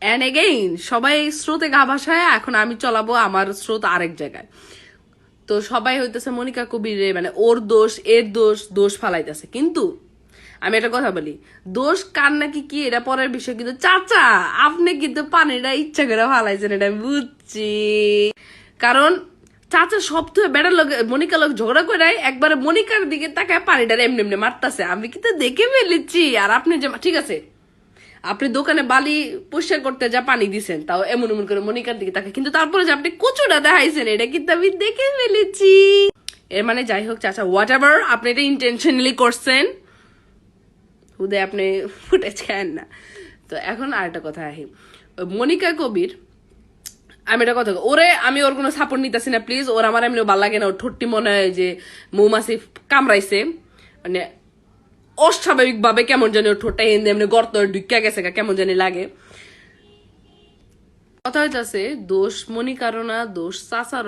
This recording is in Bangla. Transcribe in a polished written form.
অ্যান্ড এগেইন সবাই স্রোতে গা ভাসায়, এখন আমি চলাবো আমার স্রোত আরেক জায়গায়। তো সবাই হইতেছে মনিকা কবির মানে ওর দোষ, এর দোষ, দোষ ফালাইতেছে। কিন্তু আমি একটা কথা বলি, দোষ কার নাকি কি এটা পরের বিষয়, কিন্তু চাচা আপনি কিন্তু পানিটা ইচ্ছা করে ফালাইছেন, এটা আমি বুঝছি। কারণ চাচা সব তো বেড়ার লোক মনিকার লোক ঝগড়া করে একবারে মনিকার দিকে তাকায় পানিটার এমনি এমনি মারতাছে, আমি কিন্তু দেখে ফেলেছি। আর আপনি যে ঠিক আছে, আপনি দোকানে বালি পরিষ্কার করতে যা পানি দিছেন, তাও এমন এমন করে মনিকার দিকে তাকে, কিন্তু তারপরে যে আপনি কচুটা দেখাইছেন এটা কিন্তু আমি দেখে ফেলেছি। এর মানে যাই হোক চাচা, হোয়াট এভার, আপনি এটা ইন্টেনশনালি করছেন, হুদে আপনি ফুটেজ খান না। তো এখন আরেকটা কথা আহি, মনিকা কবির, আমি একটা কথা ওরে, আমি ওর কোনো সাপোর্ট নিতেছি না প্লিজ। ওর আমার এমনি ভালো লাগে না, ওর ঠোঁটটি মনে হয় যে মৌমাছি কামড়াইছে, মানে অস্বাভাবিক ভাবে কেমন জানি ওর ঠোঁটটা এমনি গর্ত ঢুকিয়া গেছে, কেমন জানি লাগে। কথা হইতাছে দোষ মনিকারও না, দোষ চাচারও